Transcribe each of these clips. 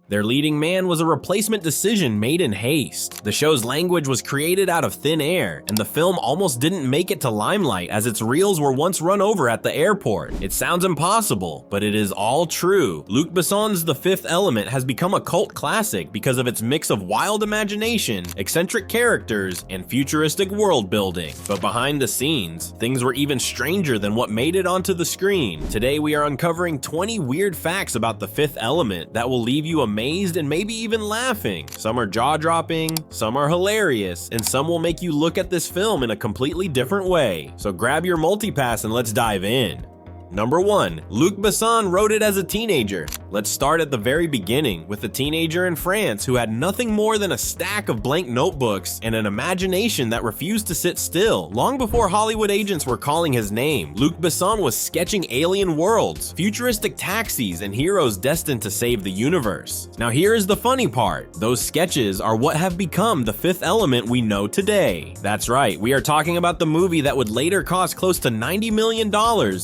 Their leading man was a replacement decision made in haste. The show's language was created out of thin air, and the film almost didn't make it to limelight as its reels were once run over at the airport. It sounds impossible, but it is all true. Luc Besson's The Fifth Element has become a cult classic because of its mix of wild imagination, eccentric characters, and futuristic world building. But behind the scenes, things were even stranger than what made it onto the screen. Today we are uncovering 20 weird facts about The Fifth Element that will leave you amazed and maybe even laughing. Some are jaw-dropping, some are hilarious, and some will make you look at this film in a completely different way. So grab your Multipass and let's dive in. Number 1. Luc Besson wrote it as a teenager. Let's start at the very beginning with a teenager in France who had nothing more than a stack of blank notebooks and an imagination that refused to sit still. Long before Hollywood agents were calling his name, Luc Besson was sketching alien worlds, futuristic taxis, and heroes destined to save the universe. Now here is the funny part. Those sketches are what have become the Fifth Element we know today. That's right, we are talking about the movie that would later cost close to $90 million,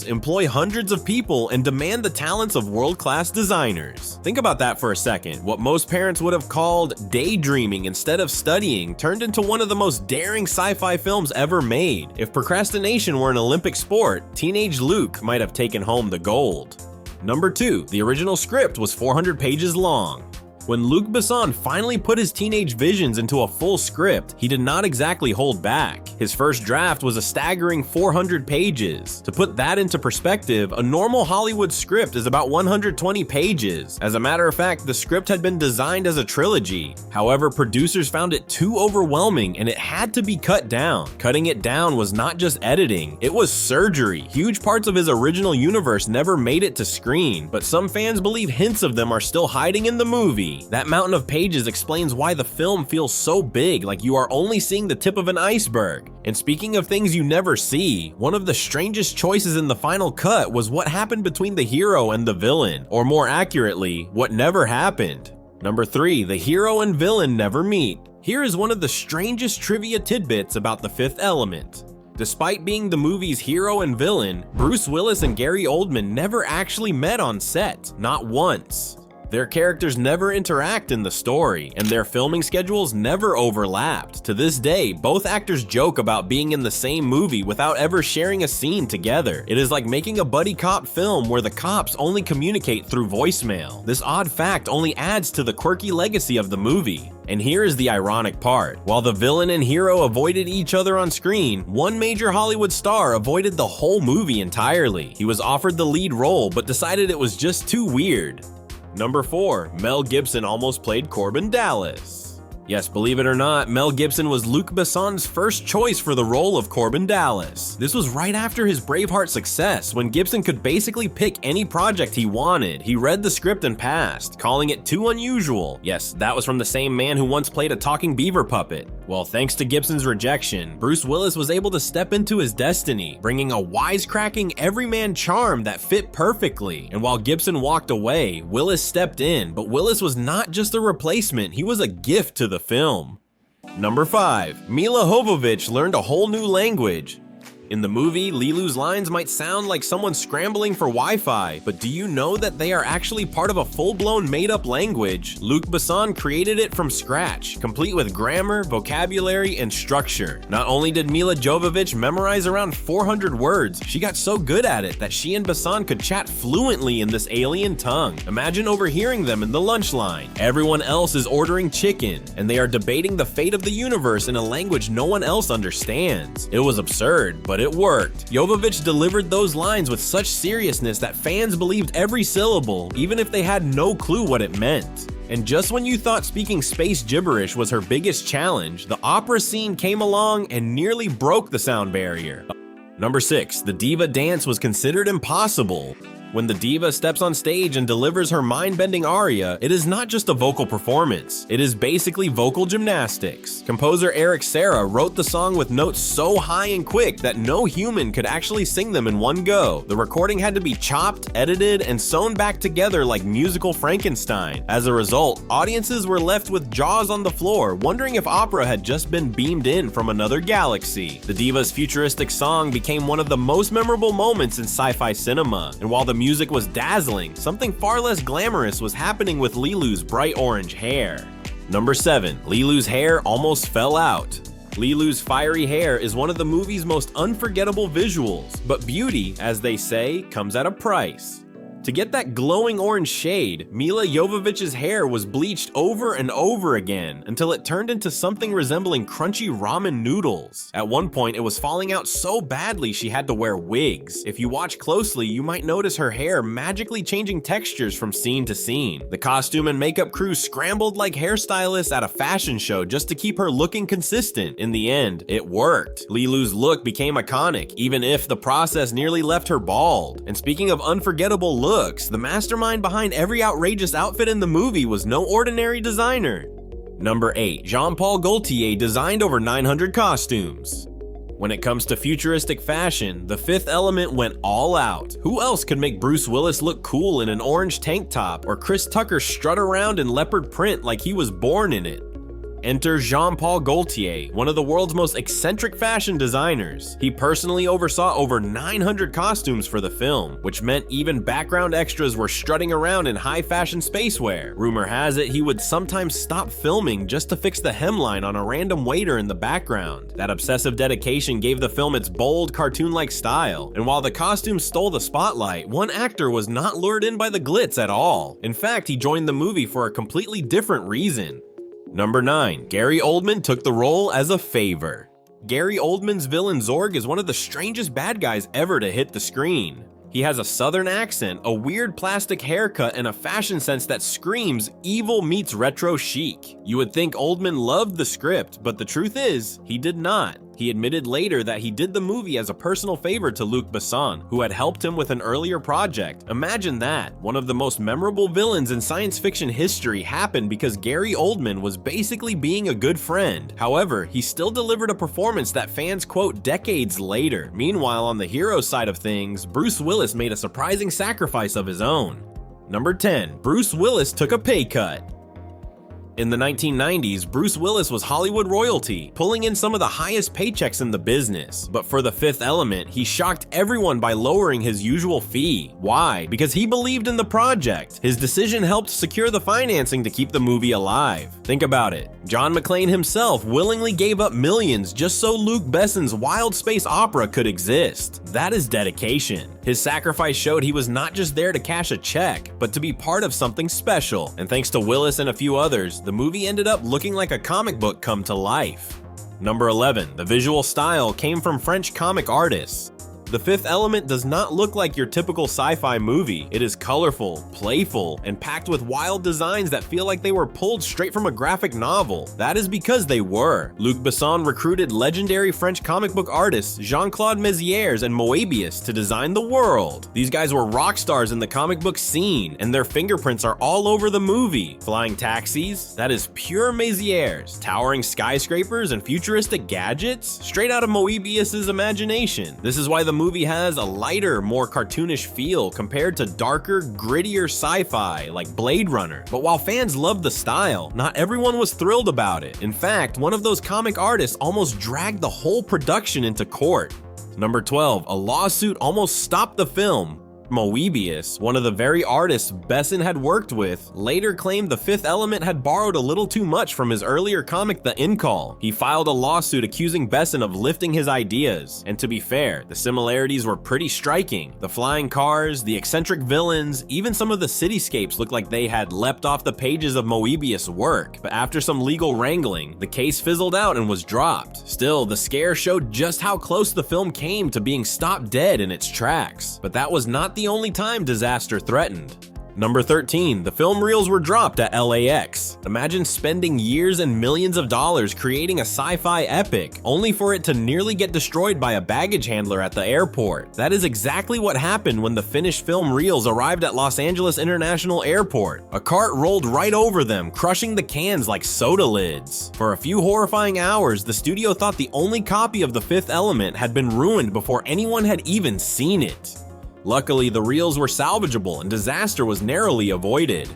employ hundreds of people, and demand the talents of world-class designers. Think about that for a second. What most parents would have called daydreaming instead of studying turned into one of the most daring sci-fi films ever made. If procrastination were an Olympic sport, teenage Luc might have taken home the gold. Number 2. The original script was 400 pages long. When Luc Besson finally put his teenage visions into a full script, he did not exactly hold back. His first draft was a staggering 400 pages. To put that into perspective, a normal Hollywood script is about 120 pages. As a matter of fact, the script had been designed as a trilogy. However, producers found it too overwhelming and it had to be cut down. Cutting it down was not just editing, it was surgery. Huge parts of his original universe never made it to screen, but some fans believe hints of them are still hiding in the movie. That mountain of pages explains why the film feels so big, like you are only seeing the tip of an iceberg. And speaking of things you never see, one of the strangest choices in the final cut was what happened between the hero and the villain, or more accurately, what never happened. Number 3. The hero and villain never meet. Here is one of the strangest trivia tidbits about The Fifth Element. Despite being the movie's hero and villain, Bruce Willis and Gary Oldman never actually met on set, not once. Their characters never interact in the story, and their filming schedules never overlapped. To this day, both actors joke about being in the same movie without ever sharing a scene together. It is like making a buddy cop film where the cops only communicate through voicemail. This odd fact only adds to the quirky legacy of the movie. And here is the ironic part. While the villain and hero avoided each other on screen, one major Hollywood star avoided the whole movie entirely. He was offered the lead role, but decided it was just too weird. Number 4. Mel Gibson almost played Korben Dallas. Yes, believe it or not, Mel Gibson was Luc Besson's first choice for the role of Korben Dallas. This was right after his Braveheart success, when Gibson could basically pick any project he wanted. He read the script and passed, calling it too unusual. Yes, that was from the same man who once played a talking beaver puppet. Well, thanks to Gibson's rejection, Bruce Willis was able to step into his destiny, bringing a wisecracking everyman charm that fit perfectly. And while Gibson walked away, Willis stepped in, but Willis was not just a replacement, he was a gift to the film. Number 5. Milla Jovovich learned a whole new language. In the movie, Lilu's lines might sound like someone scrambling for Wi-Fi, but do you know that they are actually part of a full-blown made-up language? Luc Besson created it from scratch, complete with grammar, vocabulary, and structure. Not only did Milla Jovovich memorize around 400 words, she got so good at it that she and Besson could chat fluently in this alien tongue. Imagine overhearing them in the lunch line. Everyone else is ordering chicken, and they are debating the fate of the universe in a language no one else understands. It was absurd, but it worked. Jovovich delivered those lines with such seriousness that fans believed every syllable, even if they had no clue what it meant. And just when you thought speaking space gibberish was her biggest challenge, the opera scene came along and nearly broke the sound barrier. Number 6. The diva dance was considered impossible. When the diva steps on stage and delivers her mind-bending aria, it is not just a vocal performance, it is basically vocal gymnastics. Composer Eric Serra wrote the song with notes so high and quick that no human could actually sing them in one go. The recording had to be chopped, edited, and sewn back together like musical Frankenstein. As a result, audiences were left with jaws on the floor, wondering if opera had just been beamed in from another galaxy. The diva's futuristic song became one of the most memorable moments in sci-fi cinema, and while the music was dazzling, something far less glamorous was happening with Lilu's bright orange hair. Number 7. Lilu's hair almost fell out. Lilu's fiery hair is one of the movie's most unforgettable visuals, but beauty, as they say, comes at a price. To get that glowing orange shade, Milla Jovovich's hair was bleached over and over again until it turned into something resembling crunchy ramen noodles. At one point, it was falling out so badly she had to wear wigs. If you watch closely, you might notice her hair magically changing textures from scene to scene. The costume and makeup crew scrambled like hairstylists at a fashion show just to keep her looking consistent. In the end, it worked. Lilu's look became iconic, even if the process nearly left her bald. And speaking of unforgettable looks, the mastermind behind every outrageous outfit in the movie was no ordinary designer. Number 8. Jean-Paul Gaultier designed over 900 costumes. When it comes to futuristic fashion, The Fifth Element went all out. Who else could make Bruce Willis look cool in an orange tank top, or Chris Tucker strut around in leopard print like he was born in it? Enter Jean-Paul Gaultier, one of the world's most eccentric fashion designers. He personally oversaw over 900 costumes for the film, which meant even background extras were strutting around in high-fashion spacewear. Rumor has it he would sometimes stop filming just to fix the hemline on a random waiter in the background. That obsessive dedication gave the film its bold, cartoon-like style, and while the costumes stole the spotlight, one actor was not lured in by the glitz at all. In fact, he joined the movie for a completely different reason. Number 9. Gary Oldman took the role as a favor. Gary Oldman's villain Zorg is one of the strangest bad guys ever to hit the screen. He has a southern accent, a weird plastic haircut, and a fashion sense that screams evil meets retro chic. You would think Oldman loved the script, but the truth is, he did not. He admitted later that he did the movie as a personal favor to Luc Besson, who had helped him with an earlier project. Imagine that. One of the most memorable villains in science fiction history happened because Gary Oldman was basically being a good friend. However, he still delivered a performance that fans quote decades later. Meanwhile, on the hero side of things, Bruce Willis made a surprising sacrifice of his own. Number 10. Bruce Willis took a pay cut. In the 1990s, Bruce Willis was Hollywood royalty, pulling in some of the highest paychecks in the business. But for The Fifth Element, he shocked everyone by lowering his usual fee. Why? Because he believed in the project. His decision helped secure the financing to keep the movie alive. Think about it. John McClane himself willingly gave up millions just so Luc Besson's wild space opera could exist. That is dedication. His sacrifice showed he was not just there to cash a check, but to be part of something special. And thanks to Willis and a few others, the movie ended up looking like a comic book come to life. Number 11. The visual style came from French comic artists. The Fifth Element does not look like your typical sci-fi movie. It is colorful, playful, and packed with wild designs that feel like they were pulled straight from a graphic novel. That is because they were. Luc Besson recruited legendary French comic book artists Jean-Claude Mézières and Moebius to design the world. These guys were rock stars in the comic book scene, and their fingerprints are all over the movie. Flying taxis? That is pure Mézières. Towering skyscrapers and futuristic gadgets? Straight out of Moebius's imagination. This is why the movie has a lighter, more cartoonish feel compared to darker, grittier sci-fi like Blade Runner. But while fans loved the style, not everyone was thrilled about it. In fact, one of those comic artists almost dragged the whole production into court. Number 12. A lawsuit almost stopped the film. Moebius, one of the very artists Besson had worked with, later claimed The Fifth Element had borrowed a little too much from his earlier comic The In-Call. He filed a lawsuit accusing Besson of lifting his ideas, and to be fair, the similarities were pretty striking. The flying cars, the eccentric villains, even some of the cityscapes looked like they had leapt off the pages of Moebius' work. But after some legal wrangling, the case fizzled out and was dropped. Still, the scare showed just how close the film came to being stopped dead in its tracks. But that was not the only time disaster threatened. Number 13. The film reels were dropped at LAX. Imagine spending years and millions of dollars creating a sci-fi epic, only for it to nearly get destroyed by a baggage handler at the airport. That is exactly what happened when the finished film reels arrived at Los Angeles International Airport. A cart rolled right over them, crushing the cans like soda lids. For a few horrifying hours, the studio thought the only copy of The Fifth Element had been ruined before anyone had even seen it. Luckily, the reels were salvageable and disaster was narrowly avoided.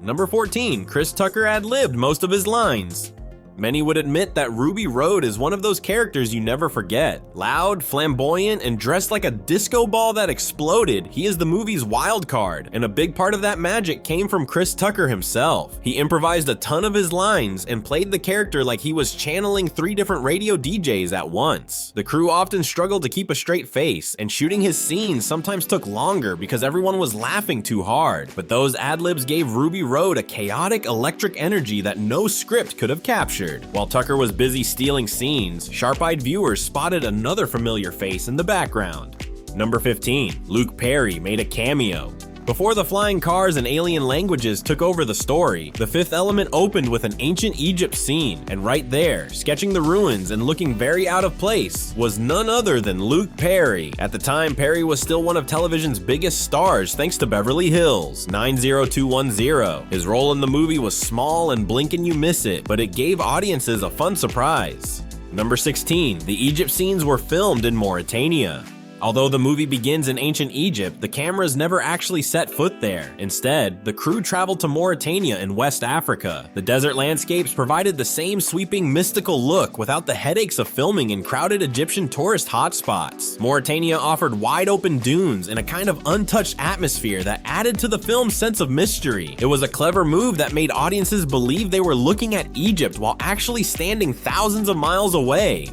Number 14. Chris Tucker ad-libbed most of his lines. Many would admit that Ruby Road is one of those characters you never forget. Loud, flamboyant, and dressed like a disco ball that exploded, he is the movie's wild card, and a big part of that magic came from Chris Tucker himself. He improvised a ton of his lines and played the character like he was channeling 3 different radio DJs at once. The crew often struggled to keep a straight face, and shooting his scenes sometimes took longer because everyone was laughing too hard, but those ad-libs gave Ruby Road a chaotic electric energy that no script could have captured. While Tucker was busy stealing scenes, sharp-eyed viewers spotted another familiar face in the background. Number 15. Luke Perry made a cameo. Before the flying cars and alien languages took over the story, The Fifth Element opened with an ancient Egypt scene, and right there, sketching the ruins and looking very out of place, was none other than Luke Perry. At the time, Perry was still one of television's biggest stars thanks to Beverly Hills 90210. His role in the movie was small and blink and you miss it, but it gave audiences a fun surprise. Number 16. The Egypt scenes were filmed in Mauritania. Although the movie begins in ancient Egypt, the cameras never actually set foot there. Instead, the crew traveled to Mauritania in West Africa. The desert landscapes provided the same sweeping, mystical look without the headaches of filming in crowded Egyptian tourist hotspots. Mauritania offered wide-open dunes and a kind of untouched atmosphere that added to the film's sense of mystery. It was a clever move that made audiences believe they were looking at Egypt while actually standing thousands of miles away.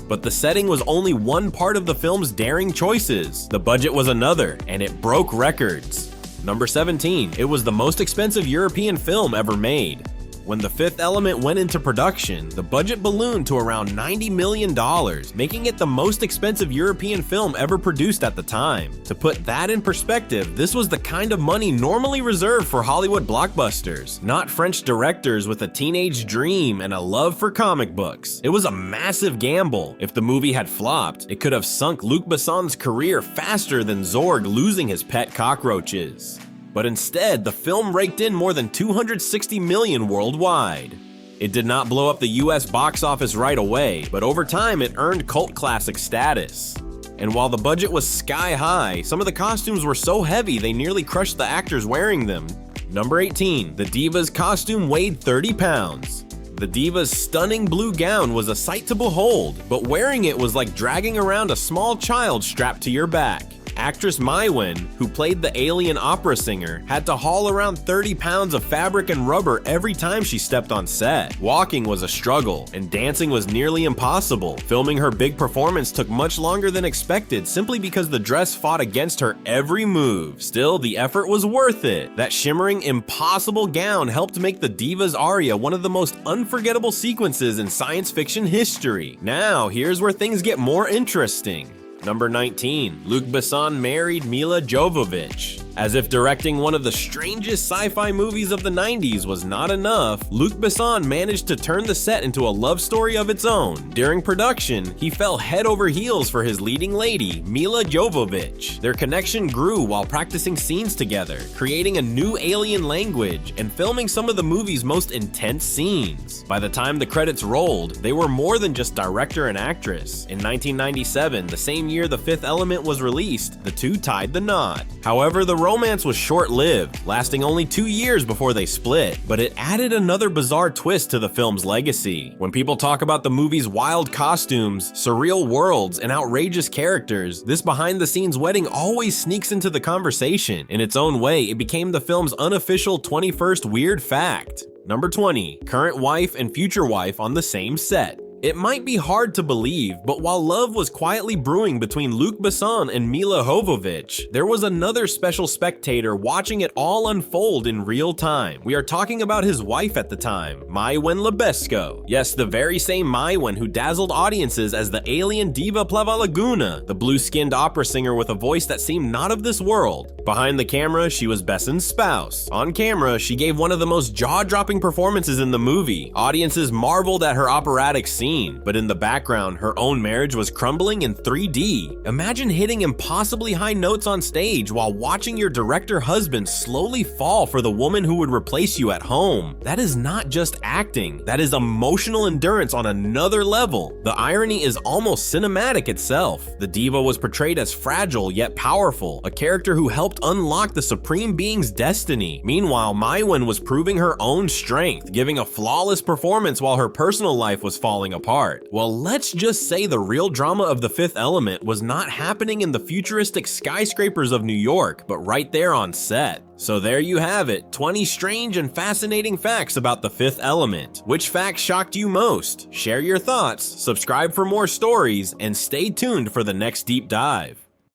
But the setting was only one part of the film's daring choices. The budget was another, and it broke records. Number 17. It was the most expensive European film ever made. When The Fifth Element went into production, the budget ballooned to around $90 million, making it the most expensive European film ever produced at the time. To put that in perspective, this was the kind of money normally reserved for Hollywood blockbusters, not French directors with a teenage dream and a love for comic books. It was a massive gamble. If the movie had flopped, it could have sunk Luc Besson's career faster than Zorg losing his pet cockroaches. But instead, the film raked in more than $260 million worldwide. It did not blow up the US box office right away, but over time it earned cult classic status. And while the budget was sky high, some of the costumes were so heavy they nearly crushed the actors wearing them. Number 18. The Diva's costume weighed 30 pounds. The Diva's stunning blue gown was a sight to behold, but wearing it was like dragging around a small child strapped to your back. Actress Mai Wen, who played the alien opera singer, had to haul around 30 pounds of fabric and rubber every time she stepped on set. Walking was a struggle, and dancing was nearly impossible. Filming her big performance took much longer than expected simply because the dress fought against her every move. Still, the effort was worth it. That shimmering, impossible gown helped make the Diva's aria one of the most unforgettable sequences in science fiction history. Now, here's where things get more interesting. Number 19. Luc Besson married Mila Jovovich. As if directing one of the strangest sci-fi movies of the 90s was not enough, Luc Besson managed to turn the set into a love story of its own. During production, he fell head over heels for his leading lady, Mila Jovovich. Their connection grew while practicing scenes together, creating a new alien language, and filming some of the movie's most intense scenes. By the time the credits rolled, they were more than just director and actress. In 1997, the same year The Fifth Element was released, the two tied the knot. However, the romance was short-lived, lasting only 2 years before they split, but it added another bizarre twist to the film's legacy. When people talk about the movie's wild costumes, surreal worlds, and outrageous characters, this behind-the-scenes wedding always sneaks into the conversation. In its own way, it became the film's unofficial 21st weird fact. Number 20. Current wife and future wife on the same set. It might be hard to believe, but while love was quietly brewing between Luc Besson and Mila Jovovich, there was another special spectator watching it all unfold in real time. We are talking about his wife at the time, Mai Wen Lebesco. Yes, the very same Mai Wen who dazzled audiences as the alien diva Plava Laguna, the blue-skinned opera singer with a voice that seemed not of this world. Behind the camera, she was Besson's spouse. On camera, she gave one of the most jaw-dropping performances in the movie. Audiences marveled at her operatic scenes, scene, but in the background, her own marriage was crumbling in 3D. Imagine hitting impossibly high notes on stage while watching your director husband slowly fall for the woman who would replace you at home. That is not just acting, that is emotional endurance on another level. The irony is almost cinematic itself. The diva was portrayed as fragile yet powerful, a character who helped unlock the Supreme Being's destiny. Meanwhile, Maïwen was proving her own strength, giving a flawless performance while her personal life was falling apart. Well, let's just say the real drama of The Fifth Element was not happening in the futuristic skyscrapers of New York, but right there on set. So there you have it, 20 strange and fascinating facts about The Fifth Element. Which fact shocked you most? Share your thoughts, subscribe for more stories, and stay tuned for the next deep dive.